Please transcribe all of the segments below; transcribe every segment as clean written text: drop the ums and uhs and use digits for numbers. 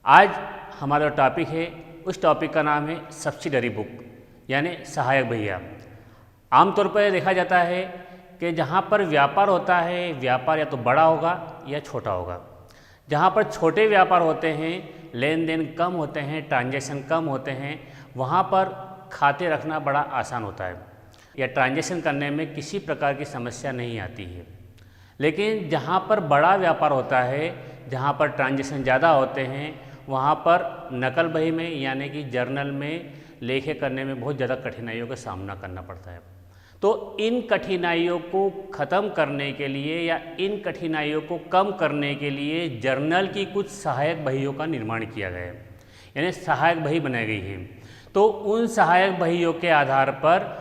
आज हमारा टॉपिक है, उस टॉपिक का नाम है सब्सिडरी बुक यानी सहायक बहिया। आमतौर पर देखा जाता है कि जहाँ पर व्यापार होता है, व्यापार या तो बड़ा होगा या छोटा होगा। जहाँ पर छोटे व्यापार होते हैं, लेन देन कम होते हैं, ट्रांजैक्शन कम होते हैं, वहाँ पर खाते रखना बड़ा आसान होता है या ट्रांजैक्शन करने में किसी प्रकार की समस्या नहीं आती है। लेकिन जहाँ पर बड़ा व्यापार होता है, जहाँ पर ट्रांजैक्शन ज़्यादा होते हैं, वहाँ पर नकल बही में यानी कि जर्नल में लेखे करने में बहुत ज़्यादा कठिनाइयों का सामना करना पड़ता है। तो इन कठिनाइयों को ख़त्म करने के लिए या इन कठिनाइयों को कम करने के लिए जर्नल की कुछ सहायक बहियों का निर्माण किया गया है, यानी सहायक बही बनाई गई है। तो उन सहायक बहियों के आधार पर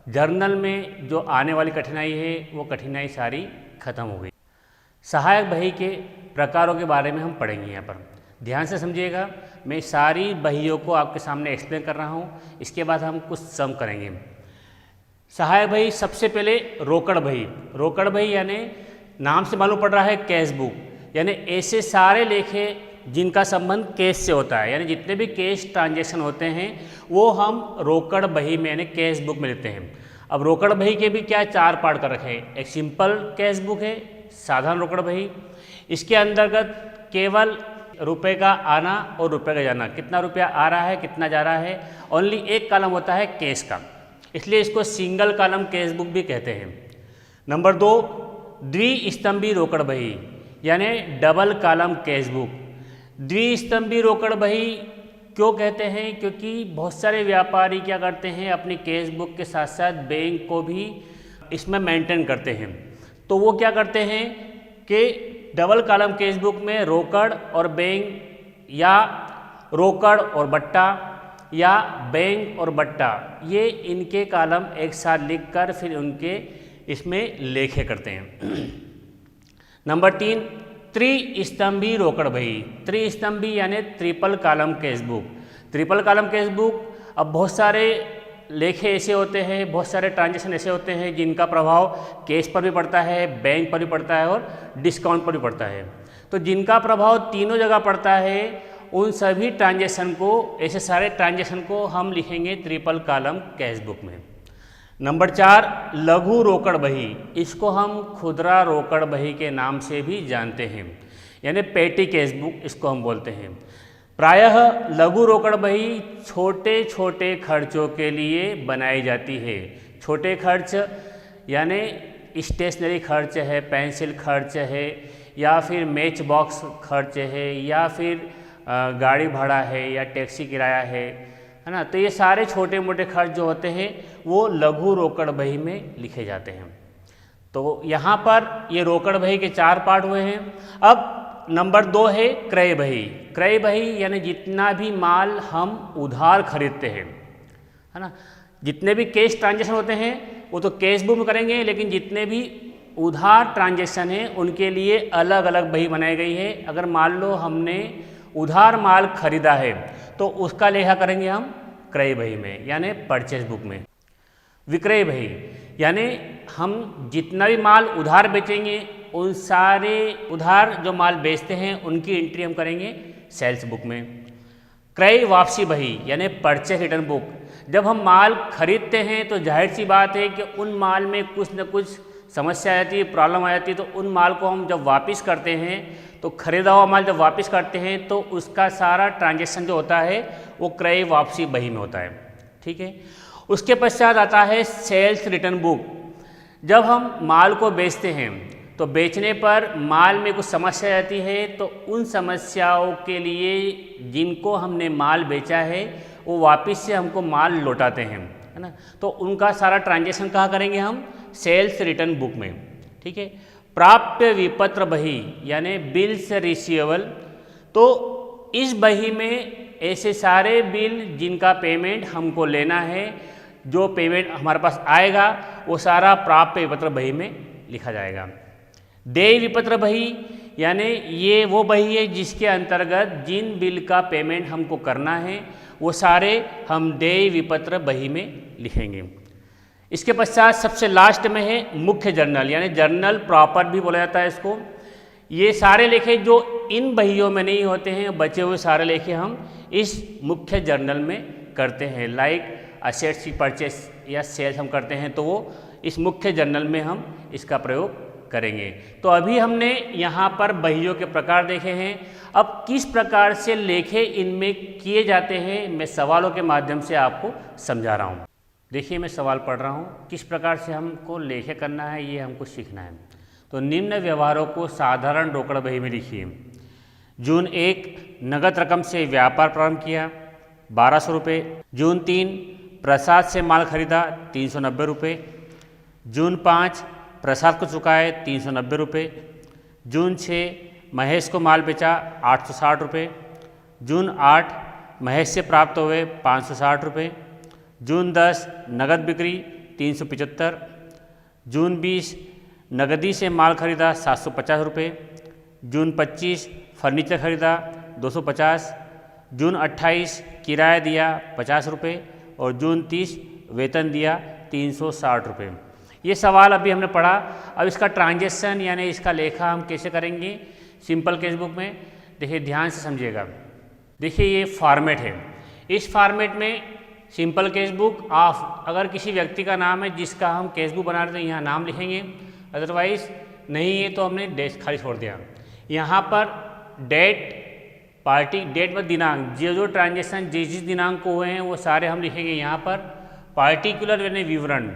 जर्नल में जो आने वाली कठिनाई है वो कठिनाई सारी खत्म हो गई। सहायक बही के प्रकारों के बारे में हम पढ़ेंगे। यहाँ पर ध्यान से समझिएगा, मैं सारी बहियों को आपके सामने एक्सप्लेन कर रहा हूँ। इसके बाद हम कुछ सम करेंगे। सहायक बही, सबसे पहले रोकड़ बही। रोकड़ बही यानी नाम से मालूम पड़ रहा है कैश बुक, यानी ऐसे सारे लेखे जिनका संबंध कैश से होता है, यानी जितने भी कैश ट्रांजैक्शन होते हैं वो हम रोकड़ बही में यानी कैश बुक में लेते हैं। अब रोकड़ बही के भी क्या चार पार्ट कर रखे हैं। एक सिंपल कैश बुक है, साधारण रोकड़ बही। इसके अंतर्गत केवल रुपए का आना और रुपए का जाना, कितना रुपया आ रहा है कितना जा रहा है, ओनली एक कॉलम होता है कैश का, इसलिए इसको सिंगल कॉलम कैश बुक भी कहते हैं। नंबर 2, द्विस्तंभी रोकड़ बही यानी डबल कॉलम कैश बुक। द्विस्तंभी रोकड़ बही क्यों कहते हैं? क्योंकि बहुत सारे व्यापारी क्या करते हैं, अपनी कैश बुक के साथ साथ बैंक को भी इसमें मेंटेन करते हैं। तो वो क्या करते हैं कि डबल कॉलम कैश बुक में रोकड़ और बैंक या रोकड़ और बट्टा या बैंक और बट्टा, ये इनके कॉलम एक साथ लिखकर फिर उनके इसमें लेखे करते हैं। नंबर 3, त्रिस्तंभी रोकड़ बही। त्रिस्तंभी यानी triple column cash book. Triple column cash book, अब बहुत सारे लेखे ऐसे होते हैं, बहुत सारे ट्रांजैक्शन ऐसे होते हैं जिनका प्रभाव कैश पर भी पड़ता है, बैंक पर भी पड़ता है और डिस्काउंट पर भी पड़ता है। तो जिनका प्रभाव तीनों जगह पड़ता है, उन सभी ट्रांजैक्शन को, ऐसे सारे ट्रांजैक्शन को हम लिखेंगे ट्रिपल कॉलम कैश बुक में। नंबर 4, लघु रोकड़ बही। इसको हम खुदरा रोकड़ बही के नाम से भी जानते हैं, यानी पेटी कैश बुक इसको हम बोलते हैं। प्रायः लघु रोकड़ बही छोटे छोटे खर्चों के लिए बनाई जाती है। छोटे खर्च यानी स्टेशनरी खर्च है, पेंसिल खर्च है, या फिर मैच बॉक्स खर्च है, या फिर गाड़ी भाड़ा है या टैक्सी किराया है ना। तो ये सारे छोटे मोटे खर्च जो होते हैं वो लघु रोकड़ बही में लिखे जाते हैं। तो यहाँ पर ये रोकड़ बही के 4 पार्ट हुए हैं। अब नंबर 2 है क्रय बही। क्रय बही यानी जितना भी माल हम उधार खरीदते हैं, है ना। जितने भी कैश ट्रांजैक्शन होते हैं वो तो कैश बुक में करेंगे, लेकिन जितने भी उधार ट्रांजैक्शन हैं उनके लिए अलग अलग बही बनाई गई है। अगर मान लो हमने उधार माल खरीदा है तो उसका लेखा करेंगे हम क्रय बही में यानी परचेज बुक में। विक्रय बही यानी हम जितना भी माल उधार बेचेंगे उन सारे उधार जो माल बेचते हैं उनकी एंट्री हम करेंगे सेल्स बुक में। क्रय वापसी बही यानी परचेज रिटर्न बुक। जब हम माल खरीदते हैं तो जाहिर सी बात है कि उन माल में कुछ न कुछ समस्या आ जाती है, प्रॉब्लम आ जाती है, तो उन माल को हम जब वापस करते हैं तो खरीदा हुआ माल जब वापस करते हैं तो उसका सारा ट्रांजैक्शन जो होता है वो क्रय वापसी बही में होता है। ठीक है। उसके पश्चात आता है सेल्स रिटर्न बुक। जब हम माल को बेचते हैं तो बेचने पर माल में कुछ समस्या आती है, तो उन समस्याओं के लिए जिनको हमने माल बेचा है वो वापस से हमको माल लौटाते हैं, है ना। तो उनका सारा ट्रांजैक्शन कहाँ करेंगे हम? सेल्स रिटर्न बुक में। ठीक है। प्राप्य विपत्र बही यानी बिल्स रिसीवेबल। तो इस बही में ऐसे सारे बिल जिनका पेमेंट हमको लेना है, जो पेमेंट हमारे पास आएगा वो सारा प्राप्य विपत्र बही में लिखा जाएगा। देय विपत्र बही यानी ये वो बही है जिसके अंतर्गत जिन बिल का पेमेंट हमको करना है वो सारे हम देय विपत्र बही में लिखेंगे। इसके पश्चात सबसे लास्ट में है मुख्य जर्नल यानी जर्नल प्रॉपर भी बोला जाता है इसको। ये सारे लेखे जो इन बहियों में नहीं होते हैं, बचे हुए सारे लेखे हम इस मुख्य जर्नल में करते हैं। लाइक असेट्स की परचेस या सेल्स हम करते हैं तो वो इस मुख्य जर्नल में हम इसका प्रयोग करेंगे। तो अभी हमने यहाँ पर बहियों के प्रकार देखे हैं। अब किस प्रकार से लेखे इनमें किए जाते हैं मैं सवालों के माध्यम से आपको समझा रहा हूँ। देखिए मैं सवाल पढ़ रहा हूँ, किस प्रकार से हमको लेखे करना है ये हमको सीखना है। तो निम्न व्यवहारों को साधारण रोकड़ बही में लिखिए। जून 1 नगद रकम से व्यापार प्रारंभ किया 1200 रुपये। जून 3 प्रसाद से माल खरीदा 390 रुपये। जून 5 प्रसाद को चुकाए 390 रुपये। जून 6 महेश को माल बेचा 860 रुपये। जून 8 महेश से प्राप्त हुए 560 रुपये। जून 10 नगद बिक्री 375। जून 20 नगदी से माल खरीदा 750 रुपये। जून 25 फर्नीचर खरीदा 250। जून 28 किराया दिया 50 रुपये और जून 30 वेतन दिया 360 रुपये। ये सवाल अभी हमने पढ़ा। अब इसका ट्रांजेक्शन यानी इसका लेखा हम कैसे करेंगे सिंपल केस बुक में, देखिए ध्यान से समझिएगा। देखिए ये फॉर्मेट है, इस फॉर्मेट में सिंपल केस बुक ऑफ अगर किसी व्यक्ति का नाम है जिसका हम केस बुक बना रहे हैं यहाँ नाम लिखेंगे, अदरवाइज नहीं है तो हमने डेट खाली छोड़ दिया। यहाँ पर डेट पार्टी डेट में दिनांक जो ट्रांजेक्शन जिस दिनांक को हुए हैं वो सारे हम लिखेंगे यहाँ पर। पार्टिकुलर यानी विवरण,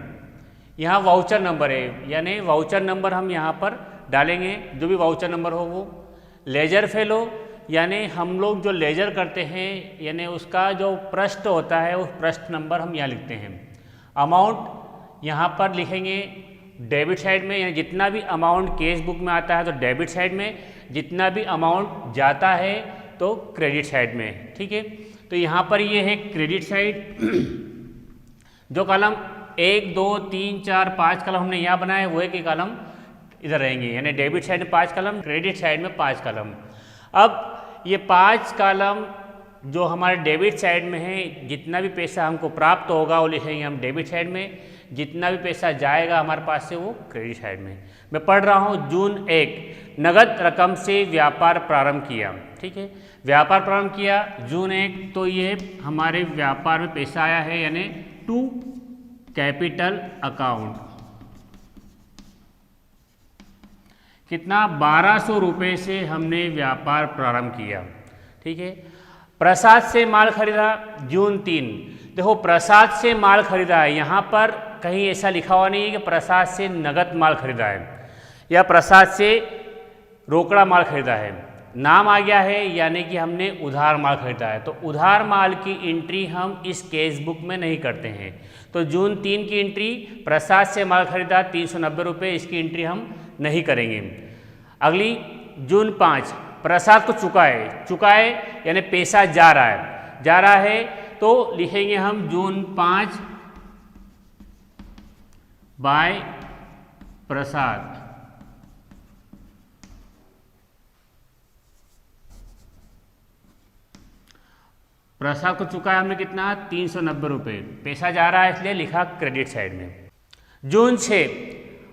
यहाँ वाउचर नंबर है यानी वाउचर नंबर हम यहाँ पर डालेंगे, जो भी वाउचर नंबर हो वो। लेजर फेलो यानी हम लोग जो लेजर करते हैं यानी उसका जो पृष्ठ होता है उस पृष्ठ नंबर हम यहाँ लिखते हैं। अमाउंट यहाँ पर लिखेंगे डेबिट साइड में, यानी जितना भी अमाउंट केस बुक में आता है तो डेबिट साइड में, जितना भी अमाउंट जाता है तो क्रेडिट साइड में। ठीक है, तो यहाँ पर ये है क्रेडिट साइड। जो कॉलम 1 2 3 4 5 कॉलम हमने यहाँ बनाए वो एक कॉलम इधर रहेंगे, यानी डेबिट साइड में 5 कॉलम, क्रेडिट साइड में 5 कॉलम। अब ये 5 कॉलम जो हमारे डेबिट साइड में है, जितना भी पैसा हमको प्राप्त होगा वो लिखेंगे हम डेबिट साइड में, जितना भी पैसा जाएगा हमारे पास से वो क्रेडिट साइड में। मैं पढ़ रहा हूँ जून 1 नगद रकम से व्यापार प्रारंभ किया। ठीक है, व्यापार प्रारंभ किया जून 1, तो ये हमारे व्यापार में पैसा आया है यानी टू कैपिटल अकाउंट। कितना 1200 रुपये से हमने व्यापार प्रारंभ किया। ठीक है, प्रसाद से माल खरीदा जून 3। देखो प्रसाद से माल खरीदा है, यहाँ पर कहीं ऐसा लिखा हुआ नहीं है कि प्रसाद से नगद माल खरीदा है या प्रसाद से रोकड़ा माल खरीदा है। नाम आ गया है यानी कि हमने उधार माल खरीदा है, तो उधार माल की एंट्री हम इस केस बुक में नहीं करते हैं। तो जून 3 की एंट्री प्रसाद से माल खरीदा 390 रुपये, इसकी एंट्री हम नहीं करेंगे। अगली जून 5 प्रसाद को चुकाए यानी पैसा जा रहा है तो लिखेंगे हम जून 5 बाय प्रसाद। प्रसाद को चुकाया हमने कितना 390 रुपये, पैसा जा रहा है इसलिए लिखा क्रेडिट साइड में। जून 6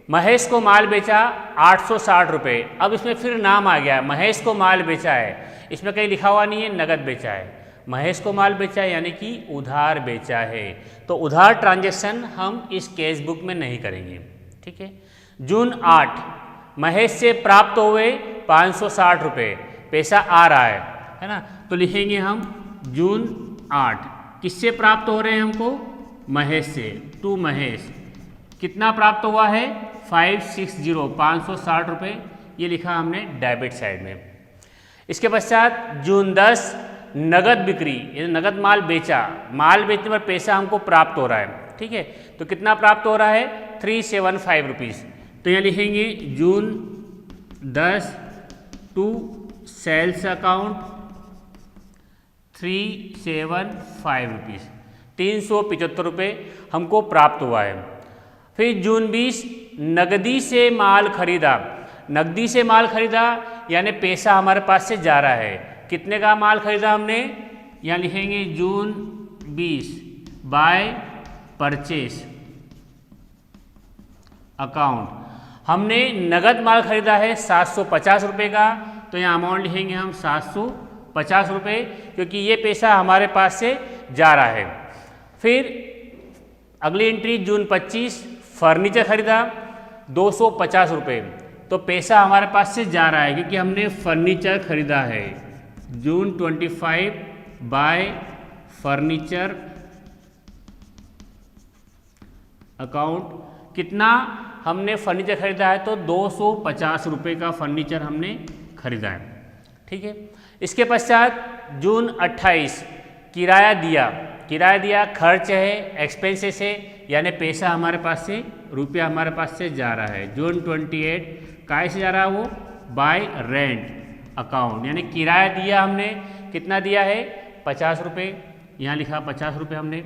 महेश को माल बेचा 860 रुपये। अब इसमें फिर नाम आ गया, महेश को माल बेचा है, इसमें कहीं लिखा हुआ नहीं है नगद बेचा है। महेश को माल बेचा है यानी कि उधार बेचा है, तो उधार ट्रांजैक्शन हम इस केस बुक में नहीं करेंगे। ठीक है, जून 8 महेश से प्राप्त हुए 560 रुपये, पैसा आ रहा है ना, तो लिखेंगे हम जून 8 किससे प्राप्त हो रहे हैं हमको, महेश से, टू महेश। कितना प्राप्त हुआ है 560 560 रुपये, ये लिखा हमने डेबिट साइड में। इसके पश्चात जून 10 नगद बिक्री, ये नगद माल बेचा, माल बेचने पर पैसा हमको प्राप्त हो रहा है। ठीक है, तो कितना प्राप्त हो रहा है 375 रुपीज़, तो यहाँ लिखेंगे जून 10 टू सेल्स अकाउंट 375 रुपीज़, 375 रुपये हमको प्राप्त हुआ है। फिर जून 20 नगदी से माल खरीदा, नगदी से माल खरीदा यानी पैसा हमारे पास से जा रहा है। कितने का माल खरीदा हमने, यहाँ लिखेंगे जून 20 बाय परचेस अकाउंट। हमने नगद माल खरीदा है 750 रुपये का, तो यहाँ अमाउंट लिखेंगे हम 750 रुपये, क्योंकि ये पैसा हमारे पास से जा रहा है। फिर अगली एंट्री जून 25, फर्नीचर खरीदा 250 रुपये, तो पैसा हमारे पास से जा रहा है क्योंकि हमने फर्नीचर खरीदा है। जून 25 बाय फर्नीचर अकाउंट, कितना हमने फर्नीचर खरीदा है, तो 250 रुपये का फर्नीचर हमने खरीदा है। ठीक है। इसके पश्चात जून 28 किराया दिया, खर्च है, एक्सपेंसेस है, यानी पैसा हमारे पास से, रुपया हमारे पास से जा रहा है। जून 28 काय से जा रहा है वो, बाय रेंट अकाउंट, यानी किराया दिया हमने, कितना दिया है 50 रुपये, यहाँ लिखा 50 रुपये हमने।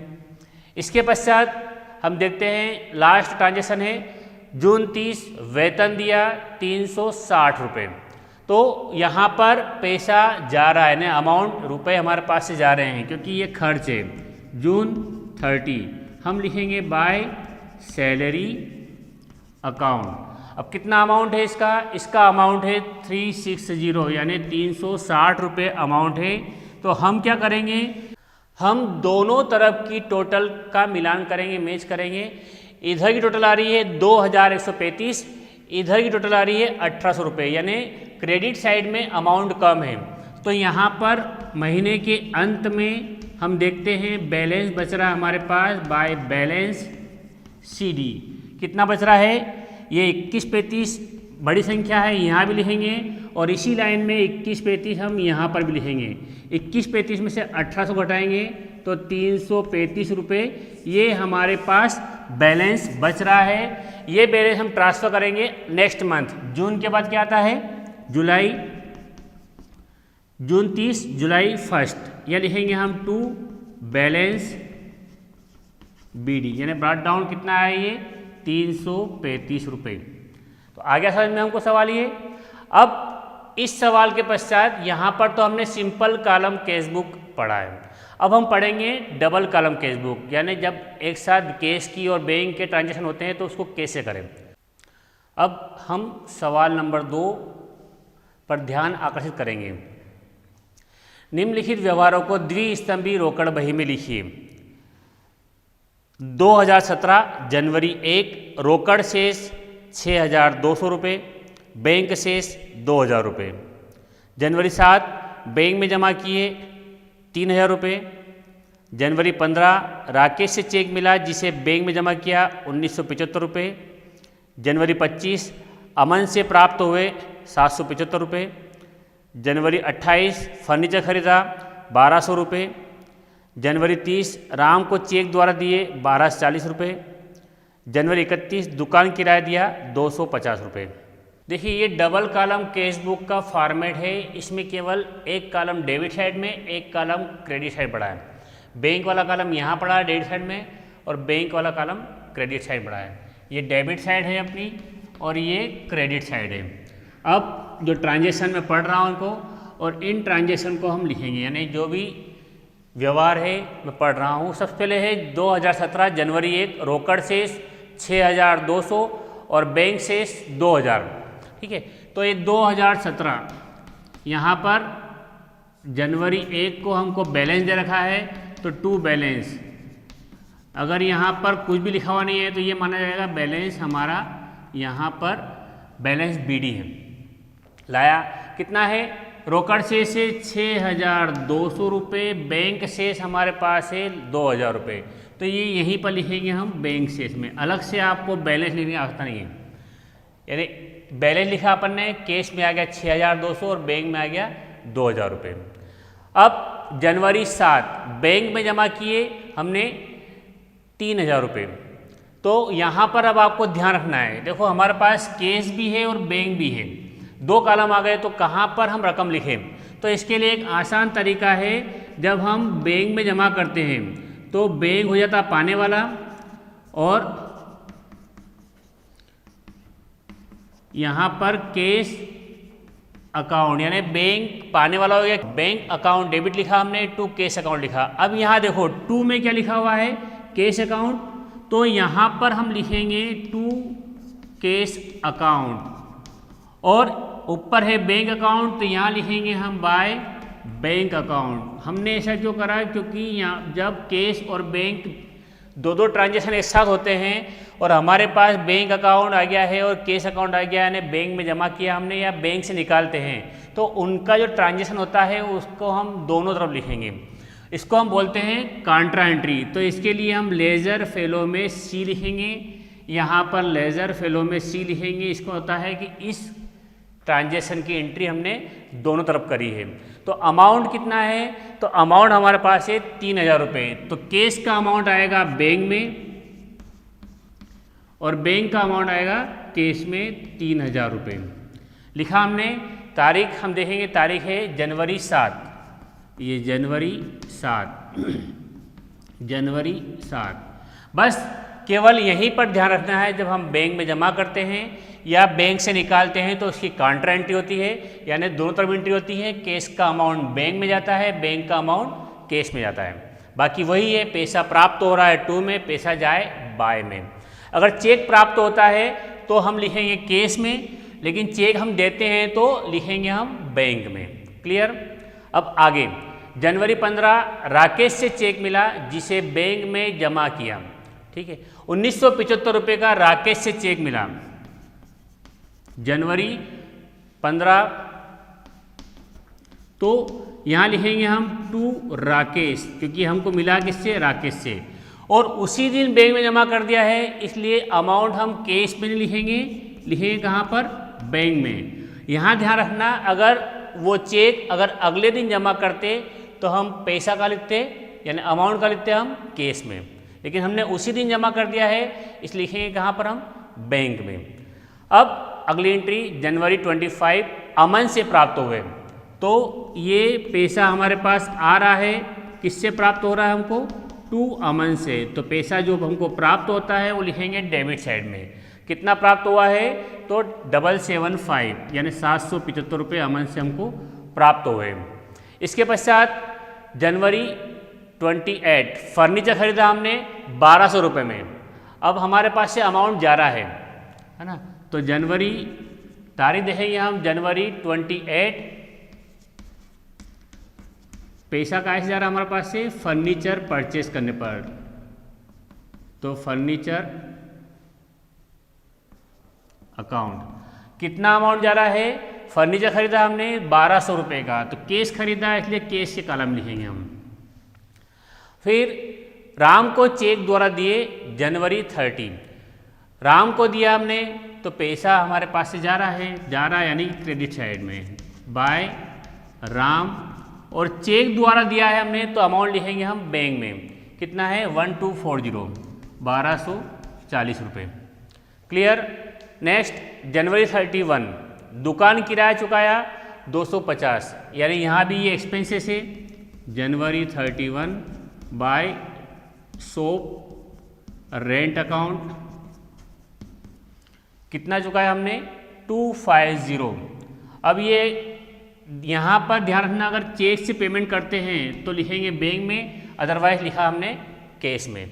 इसके पश्चात हम देखते हैं लास्ट ट्रांजेक्शन है जून 30, वेतन दिया 360 रुपये, तो यहाँ पर पैसा जा रहा है ना, अमाउंट रुपए हमारे पास से जा रहे हैं क्योंकि ये खर्च है। जून 30 हम लिखेंगे बाय सैलरी अकाउंट। अब कितना अमाउंट है इसका अमाउंट है 360, यानी 360 रुपये अमाउंट है। तो हम क्या करेंगे, हम दोनों तरफ की टोटल का मिलान करेंगे, मैच करेंगे। इधर की टोटल आ रही है 2135, इधर की टोटल आ रही है 1800 रुपये, यानी क्रेडिट साइड में अमाउंट कम है। तो यहाँ पर महीने के अंत में हम देखते हैं बैलेंस बच रहा है हमारे पास बाय बैलेंस CD, कितना बच रहा है, ये 2135 बड़ी संख्या है, यहाँ भी लिखेंगे, और इसी लाइन में 2135 हम यहाँ पर भी लिखेंगे। 2135 में से 1800 घटाएंगे तो 335 रुपये, ये हमारे पास बैलेंस बच रहा है। ये बैलेंस हम ट्रांसफ़र करेंगे नेक्स्ट मंथ। जून के बाद क्या आता है, जुलाई, जून 30, जुलाई 1, यह लिखेंगे हम टू बैलेंस BD, यानी ब्रॉट डाउन कितना है ये 335 रुपये। तो आ गया समझ में हमको सवाल ये। अब इस सवाल के पश्चात यहाँ पर तो हमने सिंपल कॉलम कैश बुक पढ़ा है, अब हम पढ़ेंगे डबल कॉलम कैश बुक, यानी जब एक साथ कैश की और बैंक के ट्रांजैक्शन होते हैं तो उसको कैसे करें। अब हम सवाल नंबर 2 पर ध्यान आकर्षित करेंगे। निम्नलिखित व्यवहारों को द्विस्तंभी रोकड़ बही में लिखिए। 2017 जनवरी 1 रोकड़ शेष 6200 रुपये, बैंक शेष 2000 रुपये। जनवरी 7 बैंक में जमा किए 3000 रुपये। जनवरी 15 राकेश से चेक मिला जिसे बैंक में जमा किया 1975 रुपये। जनवरी 25 अमन से प्राप्त हुए 775 रुपये। जनवरी 28 फर्नीचर खरीदा 1200 रुपये। जनवरी 30 राम को चेक द्वारा दिए 1240 रुपये। जनवरी 31 दुकान किराया दिया 250 रुपये। देखिए ये डबल कॉलम कैश बुक का फॉर्मेट है, इसमें केवल एक कॉलम डेबिट साइड में, एक कॉलम क्रेडिट साइड पड़ा है। बैंक वाला कॉलम यहाँ पड़ा है डेबिट साइड में, और बैंक वाला कॉलम क्रेडिट साइड पड़ा है। ये डेबिट साइड है अपनी और ये क्रेडिट साइड है। अब जो ट्रांजेक्शन में पढ़ रहा हूँ उनको, और इन ट्रांजेक्शन को हम लिखेंगे, यानी जो भी व्यवहार है मैं पढ़ रहा हूँ। सबसे पहले है 2017 जनवरी 1 रोकड़ शेष 6200 और बैंक शेष 2000। ठीक है, तो ये 2017 यहाँ पर जनवरी 1 को हमको बैलेंस दे रखा है, तो टू बैलेंस। अगर यहाँ पर कुछ भी लिखा हुआ नहीं है तो ये माना जाएगा बैलेंस हमारा यहाँ पर बैलेंस BD है। लाया कितना है, रोकड़ शेष से 6200 रुपये, बैंक शेष हमारे पास है 2000 रुपये। तो ये यहीं पर लिखेंगे हम बैंक शेष में, अलग से आपको बैलेंस लिखने की आवश्यकता नहीं है। यानी बैलेंस लिखा अपन ने, कैश में आ गया 6200 और बैंक में आ गया 2000 रुपये। अब जनवरी 7 बैंक में जमा किए हमने 3000 रुपये। तो यहाँ पर अब आपको ध्यान रखना है, देखो हमारे पास कैश भी है और बैंक भी है, दो कॉलम आ गए, तो कहाँ पर हम रकम लिखें। तो इसके लिए एक आसान तरीका है, जब हम बैंक में जमा करते हैं तो बैंक हो जाता पाने वाला, और यहाँ पर कैश अकाउंट, यानी बैंक पाने वाला हो गया, बैंक अकाउंट डेबिट लिखा हमने, टू कैश अकाउंट लिखा। अब यहाँ देखो टू में क्या लिखा हुआ है, कैश अकाउंट, तो यहाँ पर हम लिखेंगे टू केस अकाउंट, और ऊपर है बैंक अकाउंट, तो यहाँ लिखेंगे हम बाय बैंक अकाउंट। हमने ऐसा क्यों करा, क्योंकि यहाँ जब केस और बैंक दो ट्रांजेक्शन एक साथ होते हैं और हमारे पास बैंक अकाउंट आ गया है और केस अकाउंट आ गया है, बैंक में जमा किया हमने या बैंक से निकालते हैं, तो उनका जो ट्रांजेक्शन होता है उसको हम दोनों तरफ लिखेंगे। इसको हम बोलते हैं कांट्रा एंट्री। तो इसके लिए हम लेजर फेलो में सी लिखेंगे, यहाँ पर लेजर फेलो में सी लिखेंगे। इसको होता है कि इस ट्रांजेक्शन की एंट्री हमने दोनों तरफ करी है। तो अमाउंट कितना है, तो अमाउंट हमारे पास है 3000 रुपये। तो केस का अमाउंट आएगा बैंक में और बैंक का अमाउंट आएगा केस में 3000 रुपये लिखा हमने। तारीख हम देखेंगे, तारीख है जनवरी 7, ये जनवरी 7 जनवरी 7। बस केवल यहीं पर ध्यान रखना है, जब हम बैंक में जमा करते हैं या बैंक से निकालते हैं तो उसकी कांट्रा एंट्री होती है, यानी दोनों तरफ एंट्री होती है। केस का अमाउंट बैंक में जाता है, बैंक का अमाउंट केस में जाता है। बाकी वही है, पैसा प्राप्त हो रहा है टू में, पैसा जाए बाय में। अगर चेक प्राप्त होता है तो हम लिखेंगे केस में, लेकिन चेक हम देते हैं तो लिखेंगे हम बैंक में। क्लियर। अब आगे, जनवरी 15 राकेश से चेक मिला जिसे बैंक में जमा किया। ठीक है, 1975 रुपये का राकेश से चेक मिला जनवरी 15। तो यहाँ लिखेंगे हम टू राकेश, क्योंकि हमको मिला किससे, राकेश से, और उसी दिन बैंक में जमा कर दिया है, इसलिए अमाउंट हम केस में नहीं लिखेंगे, लिखेंगे कहाँ पर, बैंक में। यहाँ ध्यान रखना, अगर वो चेक अगर अगले दिन जमा करते तो हम पैसा का लिखते, यानी अमाउंट का लिखते हम केस में, लेकिन हमने उसी दिन जमा कर दिया है, इसलिए लिखेंगे कहाँ पर हम, बैंक में। अब अगली एंट्री जनवरी 25 अमन से प्राप्त हुए। तो ये पैसा हमारे पास आ रहा है, किससे प्राप्त हो रहा है हमको, टू अमन से। तो पैसा जो हमको प्राप्त होता है वो लिखेंगे डेबिट साइड में। कितना प्राप्त हुआ है, तो 775 यानी 775 रुपये अमन से हमको प्राप्त हुए। इसके पश्चात जनवरी 28 फर्नीचर खरीदा हमने 1200 रुपये में। अब हमारे पास से अमाउंट जा रहा है ना, तो जनवरी तारीख देखेंगे हम, जनवरी 28 पैसा कहाँ से जा रहा है हमारे पास से, फर्नीचर परचेस करने पर। तो फर्नीचर अकाउंट कितना अमाउंट जा रहा है, फर्नीचर खरीदा हमने 1200 रुपये का, तो केस खरीदा इसलिए केस के कॉलम लिखेंगे हम। फिर राम को चेक द्वारा दिए जनवरी 30, राम को दिया हमने तो पैसा हमारे पास से जा रहा है यानी क्रेडिट साइड में, बाय राम, और चेक द्वारा दिया है हमने तो अमाउंट लिखेंगे हम बैंक में। कितना है, 1240 1240 रुपये। क्लियर। नेक्स्ट जनवरी 31 दुकान किराया चुकाया 250, यानी यहाँ भी ये एक्सपेंसेस है। जनवरी 31 बाय शॉप रेंट अकाउंट कितना चुकाया हमने, 250। अब ये यहाँ पर ध्यान रखना, अगर चेक से पेमेंट करते हैं तो लिखेंगे बैंक में, अदरवाइज लिखा हमने केस में।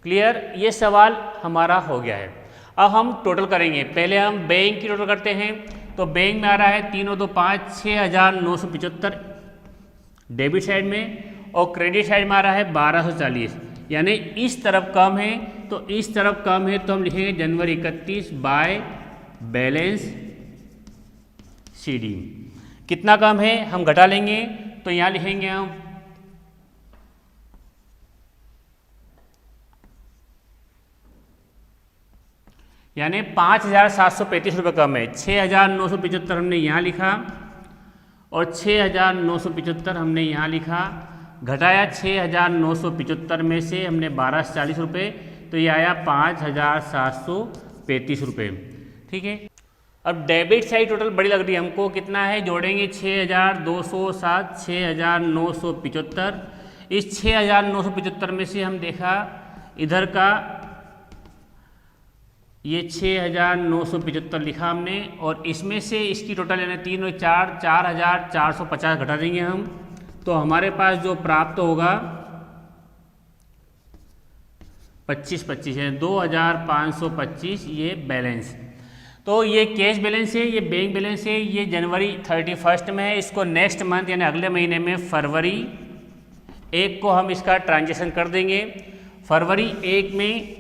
क्लियर। ये सवाल हमारा हो गया है। अब हम टोटल करेंगे। पहले हम बैंक की टोटल करते हैं, तो बैंक में आ रहा है 3 और 2 5 6975 डेबिट साइड में, और क्रेडिट साइड में आ रहा है 1240, यानी इस तरफ कम है, तो इस तरफ कम है तो हम लिखेंगे जनवरी 31 बाय बैलेंस CD। कितना कम है हम घटा लेंगे, तो यहाँ लिखेंगे हम यानी 5735 रुपये कम है। 6975 हमने यहाँ लिखा और 6975 हमने यहाँ लिखा, घटाया 6975 में से हमने 1240 रुपये, तो ये आया 5735 रुपये। ठीक है। अब डेबिट साइड टोटल बड़ी लग रही है हमको, कितना है, जोड़ेंगे 6207 6975। इस 6975 में से हम देखा इधर का ये 6975 लिखा हमने, और इसमें से इसकी टोटल यानी 3 और 4 4450 घटा देंगे हम, तो हमारे पास जो प्राप्त होगा 25 है, 2525 ये बैलेंस। तो ये कैश बैलेंस है, ये बैंक बैलेंस है, ये जनवरी 31 में है। इसको नेक्स्ट मंथ यानी अगले महीने में फरवरी 1 को हम इसका ट्रांजेक्शन कर देंगे। फरवरी 1 में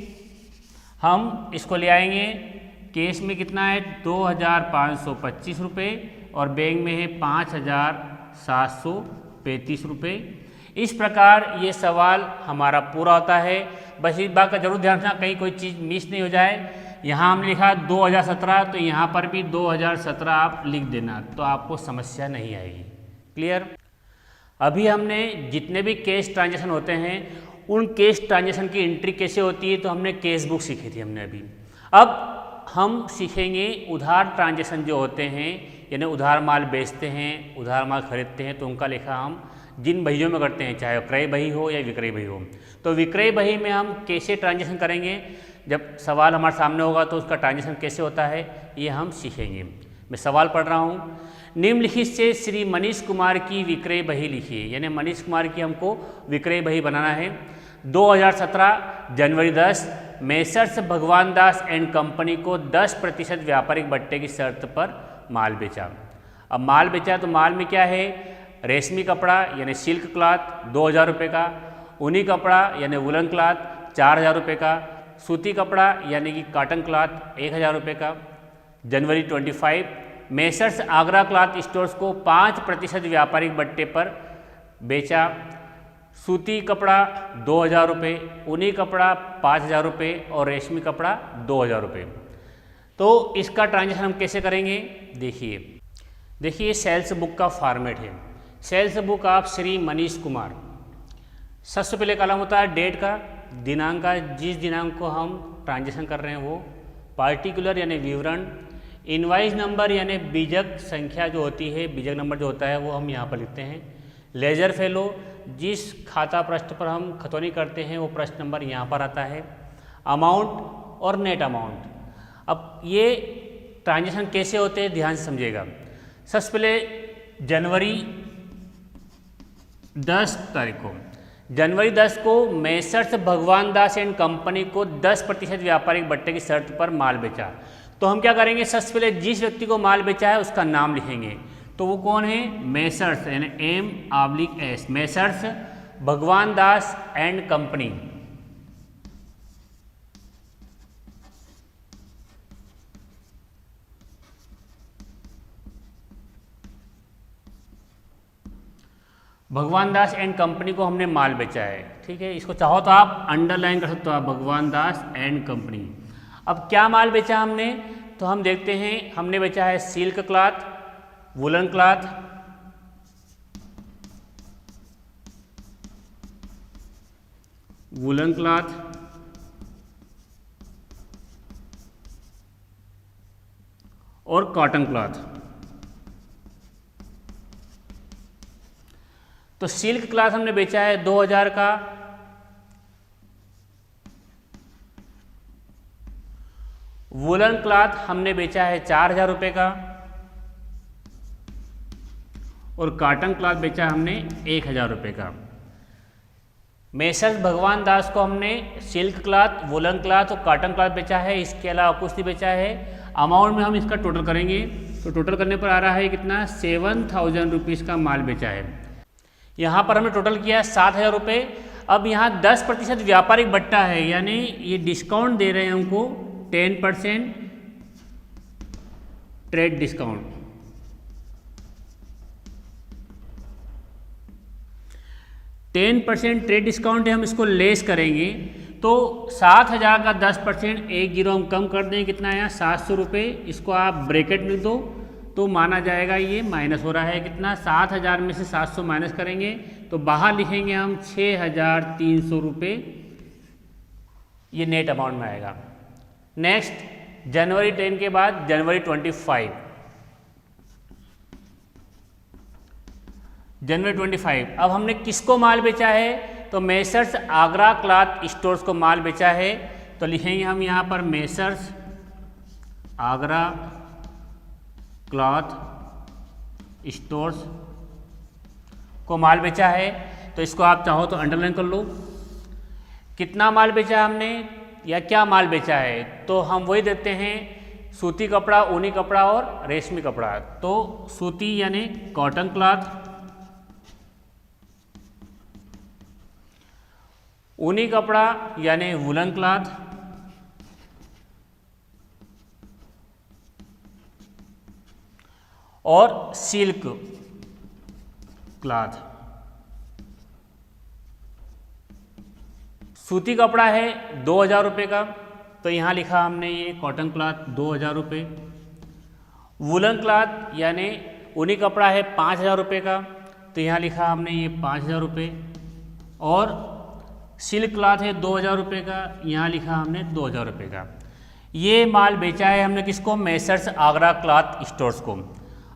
हम इसको ले आएंगे। कैश में कितना है 2525 रुपये और बैंक में है 5735 रुपये। इस प्रकार ये सवाल हमारा पूरा होता है। बस इस बात का जरूर ध्यान रखना कहीं कोई चीज़ मिस नहीं हो जाए। यहाँ हमने लिखा 2017 तो यहाँ पर भी 2017 आप लिख देना, तो आपको समस्या नहीं आएगी। क्लियर। अभी हमने जितने भी कैश ट्रांजेक्शन होते हैं उन कैश ट्रांजेक्शन की एंट्री कैसे होती है तो हमने कैश बुक सीखी थी हमने अभी। अब हम सीखेंगे उधार ट्रांजेक्शन जो होते हैं, यानी उधार माल बेचते हैं, उधार माल खरीदते हैं, तो उनका लेखा हम जिन बहियों में करते हैं, चाहे क्रय बही हो या विक्रय बही हो। तो विक्रय बही में हम कैसे ट्रांजेक्शन करेंगे, जब सवाल हमारे सामने होगा तो उसका ट्रांजेक्शन कैसे होता है ये हम सीखेंगे। मैं सवाल पढ़ रहा हूँ। निम्नलिखित से श्री मनीष कुमार की विक्रय बही लिखिए, यानी मनीष कुमार की हमको विक्रय बही बनाना है। 2017 जनवरी 10 मेसर्स भगवान दास एंड कंपनी को 10% व्यापारिक बट्टे की शर्त पर माल बेचा। अब माल बेचा तो माल में क्या है, रेशमी कपड़ा यानी सिल्क क्लॉथ 2000 रुपये का, ऊनी कपड़ा यानी वुलन क्लॉथ 4000 रुपये का, सूती कपड़ा यानी कि कॉटन क्लॉथ 1000 रुपये का। जनवरी 25 मेसर्स आगरा क्लॉथ स्टोर्स को 5% व्यापारिक बट्टे पर बेचा। सूती कपड़ा 2000 रुपये, ऊनी कपड़ा 5000 रुपये और रेशमी कपड़ा 2000 रुपये। तो इसका ट्रांजेक्शन हम कैसे करेंगे, देखिए सेल्स बुक का फॉर्मेट है। Sales book of Shri Manish Kumar, सबसे पहले कॉलम होता है डेट का, दिनांक का, जिस दिनांक को हम ट्रांजेक्शन कर रहे हैं वो, पार्टिकुलर यानी विवरण, इनवाइस नंबर यानी बीजक संख्या जो होती है, बीजक नंबर जो होता है वो हम यहाँ पर लिखते हैं। लेजर फेलो, जिस खाता पृष्ठ पर हम खतौनी करते हैं वो पृष्ठ नंबर यहाँ पर आता है। अमाउंट और नेट अमाउंट। अब ये ट्रांजेक्शन कैसे होते हैं ध्यान से समझिएगा। सबसे पहले जनवरी 10 तारीख को, जनवरी 10 को मेसर्स भगवान दास एंड कंपनी को 10% व्यापारिक बट्टे की शर्त पर माल बेचा। तो हम क्या करेंगे, सबसे पहले जिस व्यक्ति को माल बेचा है उसका नाम लिखेंगे। तो वो कौन है, मेसर्स यानी M/S, मेसर्स भगवान दास एंड कंपनी। भगवान दास एंड कंपनी को हमने माल बेचा है, ठीक है। इसको चाहो तो आप अंडरलाइन कर सकते हो आप, भगवान दास एंड कंपनी। अब क्या माल बेचा हमने, तो हम देखते हैं हमने बेचा है silk cloth, woollen cloth, woollen cloth और कॉटन क्लॉथ। तो सिल्क क्लॉथ हमने बेचा है 2000 का, वुलन क्लॉथ हमने बेचा है 4000 रुपये का और कॉटन क्लॉथ बेचा हमने 1000 रुपये का। मेसर्स भगवान दास को हमने सिल्क क्लॉथ, वुलन क्लॉथ और कॉटन क्लॉथ बेचा है, इसके अलावा कुछ नहीं बेचा है। अमाउंट में हम इसका टोटल करेंगे तो टोटल करने पर आ रहा है कितना, 7000 रुपीज़ का माल बेचा है। यहाँ पर हमने टोटल किया है 7000 रुपये। अब यहाँ 10% व्यापारिक बट्टा है, यानी ये डिस्काउंट दे रहे हैं हमको 10% ट्रेड डिस्काउंट। ट्रेड डिस्काउंट है, हम इसको लेस करेंगे तो 7000 का 10% एक जीरो हम कम कर दें, कितना है 700 रुपये। इसको आप ब्रैकेट में दो तो माना जाएगा ये माइनस हो रहा है, कितना 7000 में से 700 माइनस करेंगे तो बाहर लिखेंगे हम 6300 रुपये, ये नेट अमाउंट में आएगा। नेक्स्ट जनवरी 10 के बाद जनवरी 25, जनवरी 25 अब हमने किसको माल बेचा है, तो मेसर्स आगरा क्लॉथ स्टोर्स को माल बेचा है। तो लिखेंगे हम यहाँ पर मेसर्स आगरा क्लॉथ स्टोर्स को माल बेचा है। तो इसको आप चाहो तो अंडरलाइन कर लो। कितना माल बेचा हमने या क्या माल बेचा है, तो हम वही देते हैं सूती कपड़ा, ऊनी कपड़ा और रेशमी कपड़ा। तो सूती यानी कॉटन क्लॉथ, ऊनी कपड़ा यानी वुलन क्लॉथ, और सिल्क क्लॉथ। सूती कपड़ा है 2000 रुपये का, तो यहाँ लिखा हमने ये कॉटन क्लॉथ 2000 रुपये। वुलन क्लॉथ यानी ऊनी कपड़ा है 5000 रुपये का, तो यहाँ लिखा हमने ये 5000 रुपये। और सिल्क क्लॉथ है 2000 रुपये का, यहाँ लिखा हमने 2000 रुपये का। ये माल बेचा है हमने किसको? मेसर्स आगरा क्लॉथ स्टोर्स को।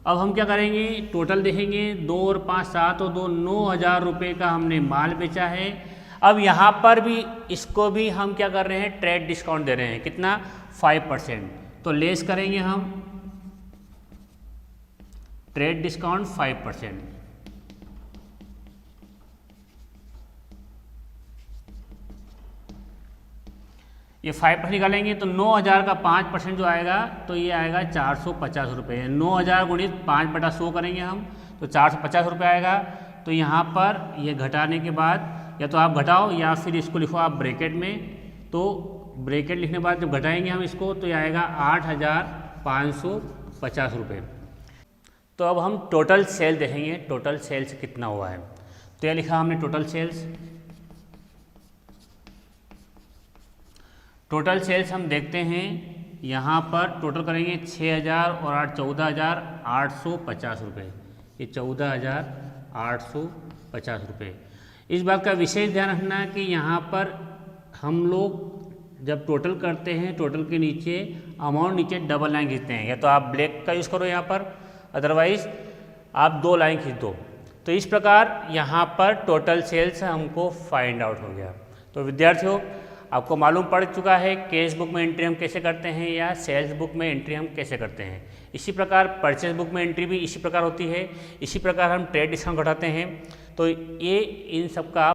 अब हम क्या करेंगे? टोटल देखेंगे, 2 और 5 7 और 2 9000 रुपये का हमने माल बेचा है। अब यहाँ पर भी इसको भी हम क्या कर रहे हैं? ट्रेड डिस्काउंट दे रहे हैं। कितना? 5%। तो लेस करेंगे हम ट्रेड डिस्काउंट 5%। ये 5% निकालेंगे तो 9000 का 5% जो आएगा तो ये आएगा 450 रुपये। 9000 गुणित 5/100 करेंगे हम तो 450 रुपये आएगा। तो यहाँ पर ये घटाने के बाद या तो आप घटाओ या फिर इसको लिखो आप ब्रैकेट में। तो ब्रैकेट लिखने के बाद जब घटाएंगे हम इसको तो ये आएगा 8550 रुपये। तो अब हम टोटल सेल देखेंगे, टोटल सेल्स कितना हुआ है। तो यह लिखा हमने टोटल सेल्स। टोटल सेल्स हम देखते हैं, यहाँ पर टोटल करेंगे 6000 और 14850 रुपये। ये 14850 रुपये। इस बात का विशेष ध्यान रखना कि यहाँ पर हम लोग जब टोटल करते हैं, टोटल के नीचे अमाउंट नीचे डबल लाइन खींचते हैं। या तो आप ब्लैक का यूज़ करो यहाँ पर, अदरवाइज आप 2 लाइन खींच दो। तो इस प्रकार यहाँ पर टोटल सेल्स हमको फाइंड आउट हो गया। तो विद्यार्थियों, आपको मालूम पड़ चुका है कैश बुक में एंट्री हम कैसे करते हैं या सेल्स बुक में एंट्री हम कैसे करते हैं। इसी प्रकार परचेज बुक में एंट्री भी इसी प्रकार होती है। इसी प्रकार हम ट्रेड डिस्काउंट घटाते हैं। तो ये इन सब का